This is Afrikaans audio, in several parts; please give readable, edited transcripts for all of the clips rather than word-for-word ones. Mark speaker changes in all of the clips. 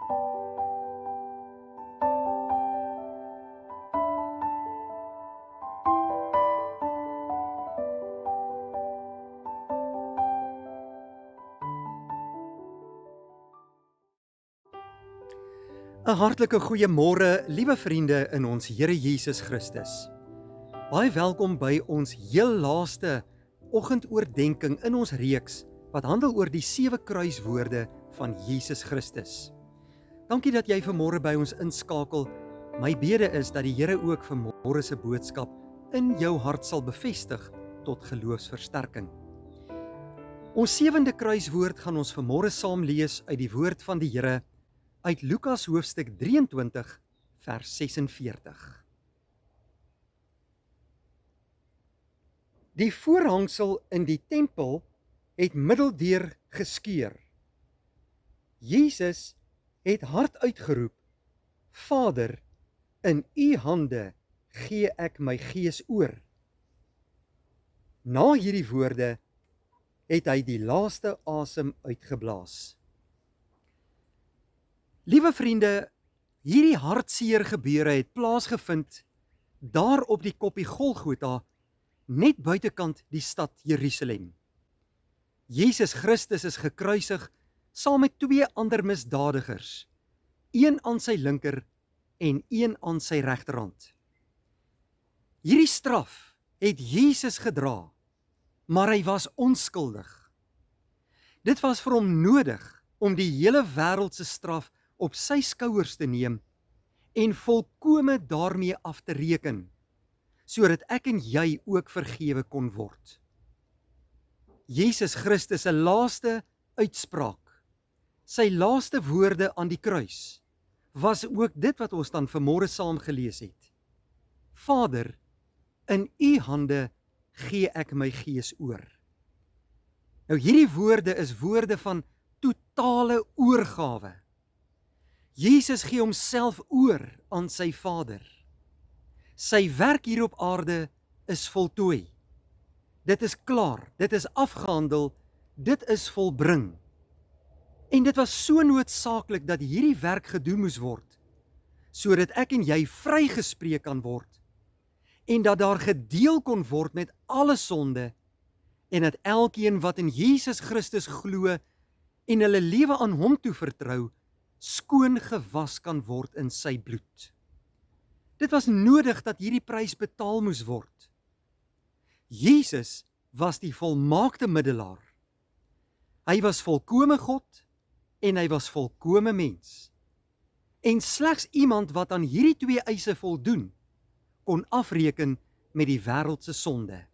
Speaker 1: 'n Hartlike goeiemôre, liewe vriende in ons Here Jesus Christus. Baie welkom by ons heel laaste oggendoordenkings in ons reeks wat handel oor die 7 kruiswoorde van Jesus Christus. Dankie dat jy vanmôre by ons inskakel. My bede is dat die Here ook vanmôre se boodskap in jou hart sal bevestig tot geloofsversterking. Ons 7de kruiswoord gaan ons vanmôre saam lees uit die woord van die Here uit Lukas hoofstuk 23 vers 46. Die voorhangsel in die tempel het middeldeur geskeur. Jesus het hard uitgeroep: Vader, in U hande gee ek my gees oor. Na hierdie woorde het hy die laaste asem uitgeblaas. Liewe vriende, hierdie hartseer gebeure het plaasgevind daar op die koppie Golgotha, net buitekant die stad Jerusalem. Jesus Christus is gekruisig saam met 2 ander misdadigers, een aan sy linker en een aan sy regterhand. Hierdie straf het Jesus gedra, maar hy was onskuldig. Dit was vir hom nodig om die hele wêreld se straf op sy skouers te neem en volkome daarmee af te reken, sodat ek en jy ook vergewe kon word. Jesus Christus se laaste uitspraak, sy laaste woorde aan die kruis, was ook dit wat ons dan vanmôre saam gelees het. Vader, in U hande gee ek my gees oor. Nou hierdie woorde is woorde van totale oorgawe. Jesus gee homself oor aan sy Vader. Sy werk hier op aarde is voltooi. Dit is klaar, dit is afgehandel, dit is volbring. En dit was so noodsaaklik dat hierdie werk gedoen moes word, sodat ek en jy vrygespreek kan word, en dat daar gedeel kon word met alle sonde, en dat elkeen wat in Jesus Christus glo en hulle lewe aan hom toe vertrou, skoon gewas kan word in sy bloed. Dit was nodig dat hierdie prys betaal moes word. Jesus was die volmaakte middelaar. Hy was volkome God en hy was volkome mens. En slegs iemand wat aan hierdie 2 eise voldoen, kon afreken met die wêreld se sonde.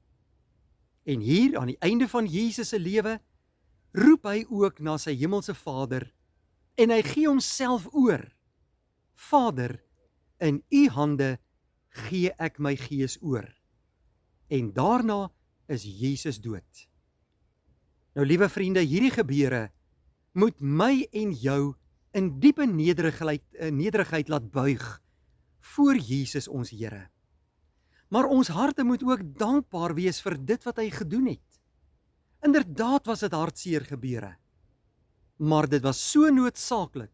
Speaker 1: En hier aan die einde van Jesus se lewe, roep hy ook na sy hemelse Vader, en hy gee homself oor. Vader, in U hande gee ek my gees oor. En daarna is Jesus dood. Nou liewe vriende, hierdie gebeure moet my en jou in diepe nederigheid laat buig voor Jesus ons Here. Maar ons harte moet ook dankbaar wees vir dit wat hy gedoen het. Inderdaad was dit hartseer gebeure. Maar dit was so noodsaaklik,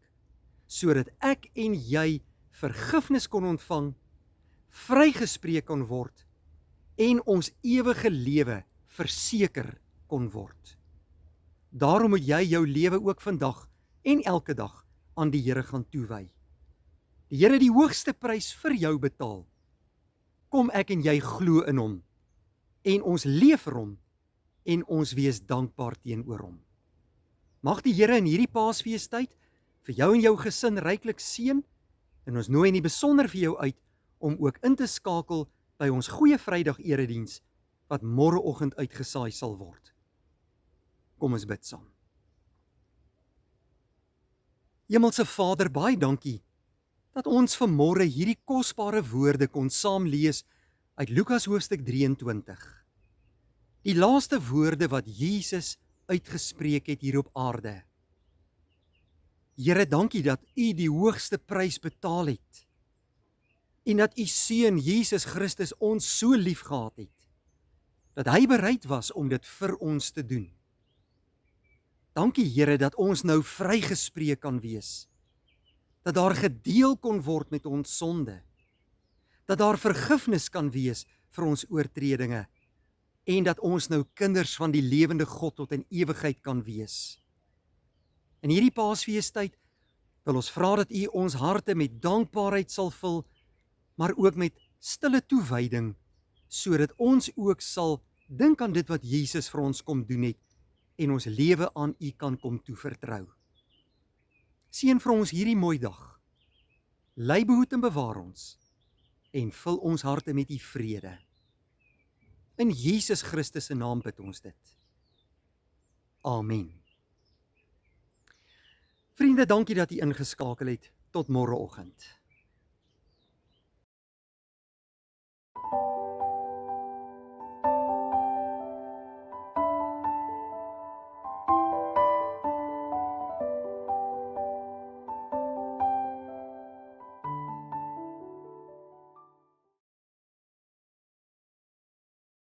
Speaker 1: sodat ek en jy vergifnis kon ontvang, vrygespreek kon word, en ons ewige lewe verseker kon word. Daarom moet jy jou lewe ook vandag en elke dag aan die Here gaan toewy. Die Here het die hoogste prys vir jou betaal. Kom ek en jy glo in hom, en ons leef vir hom, en ons wees dankbaar teenoor hom. Mag die Here in hierdie Paasfeestyd vir jou en jou gesin ryklik seën, en ons nooi in die besonder vir jou uit om ook in te skakel by ons Goeie Vrydag erediens wat môreoggend uitgesaai sal word. Kom ons bid saam. Hemelse Vader, baie dankie dat ons vanmôre hierdie kosbare woorde kon saam lees uit Lukas hoofstuk 23. Die laaste woorde wat Jesus uitgespreek het hier op aarde. Here, dankie dat U die hoogste prys betaal het en dat U Seun Jesus Christus ons so lief gehad het, dat hy bereid was om dit vir ons te doen. Dankie Here dat ons nou vrygespreek kan wees, dat daar gedeel kon word met ons sonde, dat daar vergifnis kan wees vir ons oortredinge en dat ons nou kinders van die lewende God tot in ewigheid kan wees. In hierdie Paasfeestyd wil ons vra dat U ons harte met dankbaarheid sal vul, maar ook met stille toewyding, sodat ons ook sal dink aan dit wat Jesus vir ons kom doen het en ons lewe aan U kan kom toevertrou. Seën vir ons hierdie mooi dag. Lei, behoed en bewaar ons en vul ons harte met U vrede. In Jesus Christus se naam bid ons dit. Amen. Vriende, dankie dat U ingeskakel het. Tot môreoggend.